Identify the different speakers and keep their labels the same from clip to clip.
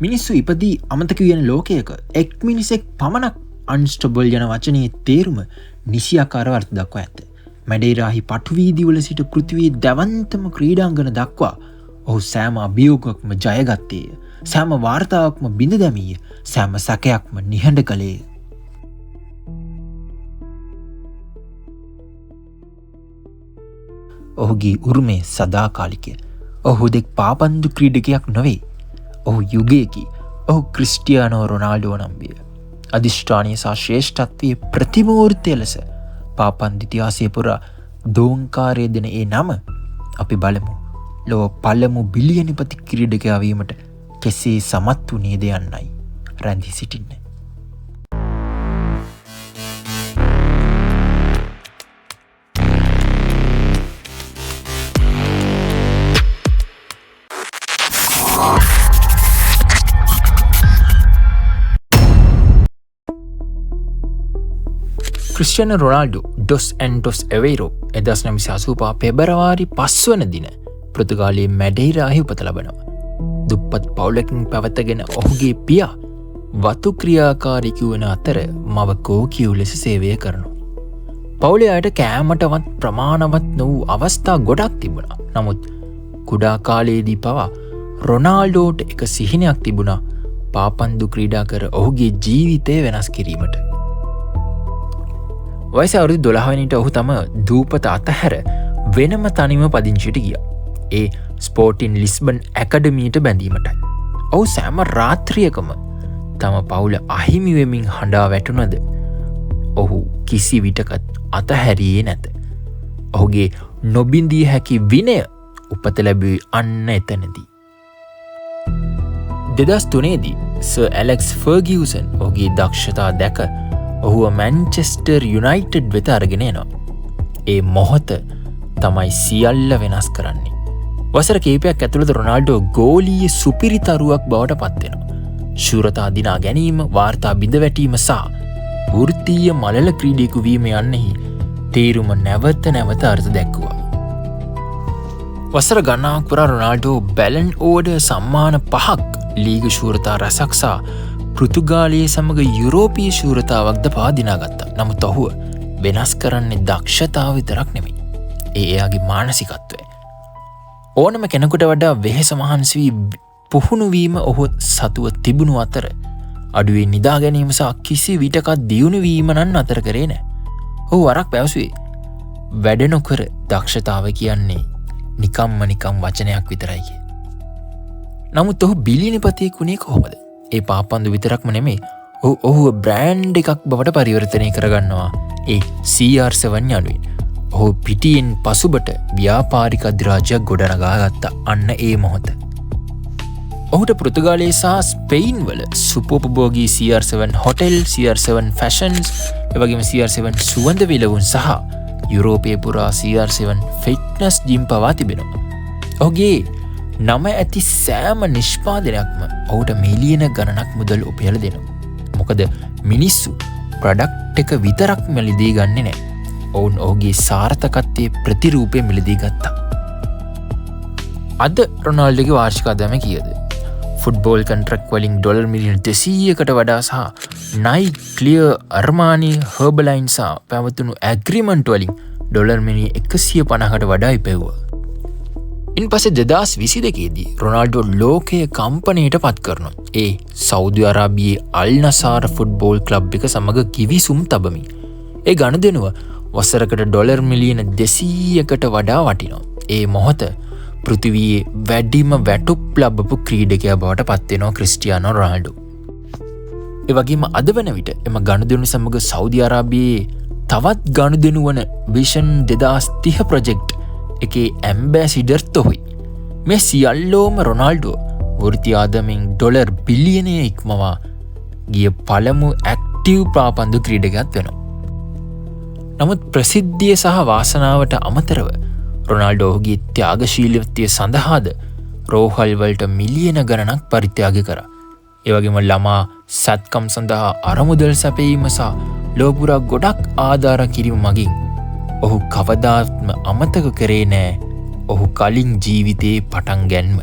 Speaker 1: මිනිස්සු ඉපදී අමතක වෙන ලෝකයක එක් මිනිසෙක් පමණක් අන්ස්ටබල් යන වචනයේ තේරුම නිසියාකාරව අර්ථ දක්වා ඇත. මැඩේරාහි පටුවීදිවල සිට පෘථිවියේ දැවන්තම ක්‍රීඩාංගන දක්වා ඔහු සෑම අභියෝගයක්ම ජයගත්තේය. සෑම වාර්තාවක්ම බිඳ දැමීය. සෑම සැකයක්ම නිහඬ කළේය. ඔහුගේ උරුමය සදාකාලිකය. ඔහු දෙක් පාපන්දු ක්‍රීඩකයක් නොවේ. ඔහු යුගයකි. ඔහු ක්‍රිස්ටියානෝ රොනාල්ඩෝ නම් විය. අධිෂ්ඨානීය සහ ශ්‍රේෂ්ඨත්වයේ ප්‍රතිමූර්තිය ලෙස පාපන්දු ඉතිහාසය පුරා දෝංකාරය දෙන ඒ නම අපි බලමු. ලොව පළමු බිලියනපති ක්‍රීඩකයා වීමට කෙසේ සමත් වුණේද යන්නයි රැඳී සිටින්නේ. ක්‍රිස්ටියානෝ රොනාල්ඩෝ ඩොස් ඇන්ටොස් එවේරෝ 1985 පෙබරවාරි 5 වන දින පෘතුගාලයේ මැඩෙයිරාහි උපත ලබනවා. දුප්පත් පවුලකින් පැවතගෙන ඔහුගේ පියා වතු ක්‍රියාකාරිකු වන අතර මව කෝකියු ලෙස සේවය කරනවා. පවුලේ අයට කෑමටවත් ප්‍රමාණවත් නොවූ අවස්ථා ගොඩක් තිබුණා. නමුත් කුඩා කාලයේදී පවා රොනාල්ඩෝට එක සිහිනයක් තිබුණා පාපන්දු ක්‍රීඩා කර ඔහුගේ ජීවිතය වෙනස් කිරීමට. වයස අවුරුදු 12 වෙනිට ඔහු තම දූපත අතහැර වෙනම තනිව පදිංචියට ගියා. ඒ ස්පෝටින් ලිස්බන් ඇකඩමීට බැඳීමටයි. ඔහු සෑම රාත්‍රියකම තම පවුල අහිමි වෙමින් හඬා වැටුණද ඔහු කිසි විටකත් අතහැරියේ නැත. ඔහුගේ නොබිඳිය හැකි විනය උපත ලැබුවේ අන්න එතනදී. 2003 දී සර් ඇලෙක්ස් ෆර්ගියුසන් ඔහුගේ දක්ෂතා දැක ඔහුව මැන්චෙස්ටර් යුනයිටඩ් වෙත අරගෙන එනවා. ඒ මොහොත තමයි සියල්ල වෙනස් කරන්නේ. වසර කීපයක් ඇතුළත රොනාල්ඩෝ ගෝලීය සුපිරිතරුවක් බවට පත්වෙනවා. ශූරතා දිනා ගැනීම, වාර්තා බිඳ වැටීම සහ වෘත්තීය මලල ක්‍රීඩකයෙකු වීම යන්නෙහි තේරුම නැවත නැවත අර්ථ දැක්වුවා. වසර ගණනාවක් පුරා රොනාල්ඩෝ බැලන් ඕඩර් සම්මාන 5ක්, ලීග ශූරතා රැසක් සහ පෘතුගාලයේ සමග යුරෝපීය ශූරතාවක්ද පාදිනාගත්තා. නමුත් ඔහුව වෙනස් කරන්නේ දක්ෂතාව විතරක් නෙමෙයි. එයාගේ මානසිකත්වය. ඕනම කෙනෙකුට වඩා වෙහෙස මහන්සි වී පුහුණු වීම ඔහු සතුව තිබුණු අතර අඩුවේ නිදා ගැනීම සහ කිසි විටකත් දියුණු වීම නම් අතර කරේ නැහැ. ඔහු වරක් පැවසුවේ වැඩ නොකර දක්ෂතාව කියන්නේ නිකම් වචනයක් විතරයි කිය. නමුත් ඔහු බිලියනපතියෙක් වුණේ කොහොමද? ඒ පාපන්දු විතරක්ම නෙමෙයි, ඔහුව බ්‍රෑන්ඩ් එකක් බවට පරිවර්තනය කරගන්නවා ඒ CR7 යනුවෙන්. ඔහු පිටියෙන් පසුබට ව්‍යාපාරික අධිරාජ්‍යයක් ගොඩනගා ගත්ත අන්න ඒ මොහොත. ඔහුට පෘතුගාලයේ සහ ස්පෙයින් වල සුපෝපභෝගී CR7 හොටෙල්, CR7 ෆැෂන්ස්, එවැගේම CR7 සුවඳ විලවුන් සහ යුරෝපයේ පුරා CR7 ෆිට්නස් ජිම් පවා තිබෙනවා. ඔහුගේ නම ඇති සෑම නිෂ්පාදනයක්ම ඔහුට මිලියන ගණනක් මුදල් උපයලා දෙනවා. මොකද මිනිස්සු ප්‍රොඩක්ට් එක විතරක් මිලදී ගන්නේ නැහැ. ඔවුන් ඔහුගේ සාර්ථකත්වයේ ප්‍රතිරූපය මිලදී ගත්තා. අද රොනාල්ඩෝගේ වාර්ෂික ආදායම කීයද? ෆුට්බෝල් කොන්ට්‍රැක්ට් වලින් ඩොලර් මිලියන 200කට වඩා සහ නයික්, ක්ලියර්, අර්මානි, හර්බලයින් සහ පැවතුණු ඇග්‍රීමන්ට් වලින් ඩොලර් මිලියන 150කට වඩා ඉපෙව්වා. ඉන් පස්සේ 2022 දී රොනාල්ඩෝ ලෝකයේ කම්පනයට පත් කරනවා. ඒ සෞදි අරාබියේ අල් නසාර් ෆුට්බෝල් ක්ලබ් එක සමග කිවිසුම් තබමි. ඒ ගණදෙනුව වසරකට ඩොලර් මිලියන 200කට වඩා වටිනවා. ඒ මොහොත පෘථිවියේ වැඩිම වැටුප් ලබපු ක්‍රීඩකයා බවට පත් වෙනවා ක්‍රිස්ටියානෝ රොනාල්ඩෝ. ඒ වගේම අද වන විට එම ගණදෙනු සමග සෞදි අරාබියේ තවත් ගණදෙනු වන විෂන් 2030 ප්‍රොජෙක්ට් එකේ ඇම්බැසිඩර්ත් ඔහුයි. මේ සියල්ලෝම රොනාල්ඩෝ වෘත්ති ආදායමෙන් ඩොලර් බිලියනය ඉක්මවා ගිය පළමු ඇක්ටිව් පාපන්දු ක්‍රීඩකයෙක් වෙනවා. නමුත් ප්‍රසිද්ධිය සහ වාසනාවට අමතරව රොනාල්ඩෝ ඔහුගේ ත්‍යාගශීලීත්වය සඳහාද රෝහල් වලට මිලියන ගණනක් පරිත්‍යාග කරා. ඒ වගේම ළමා සත්කම් සඳහා අරමුදල් සැපයීම සහ ලෝපුරා ගොඩක් ආධාර කිරීම මගින් ඔහු කවදාත්ම අමතක කරේ නෑ ඔහු කලින් ජීවිතයේ පටන් ගැන්ම.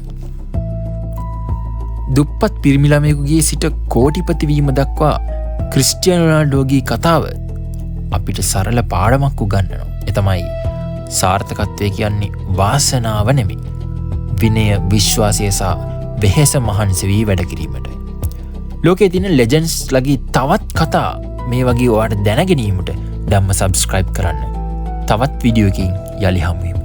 Speaker 1: දුප්පත් පිරිමිළමයකුගේ සිට කෝටිපතිවීම දක්වා ක්‍රිස්ටියානෝ රොනාල්ඩෝගේ කතාව අපිට සරල පාඩමක් උගන්වනවා. එතමයි සාර්ථකත්වය කියන්නේ වාසනාව නෙමෙයි. විනය, විශ්වාසය සහ වෙහෙස මහන්සි වී වැඩ කිරීමට. ලෝකයේ තියෙන ලෙජන්ඩ්ස් ලගේ තවත් කතා මේ වගේ ඔයාලට දැන ගැනීමට ධම්ම සබ්ස්ක්‍රයිබ් කරන්න. තවත් වීඩියෝ එකකින් යලි හමු වෙමු.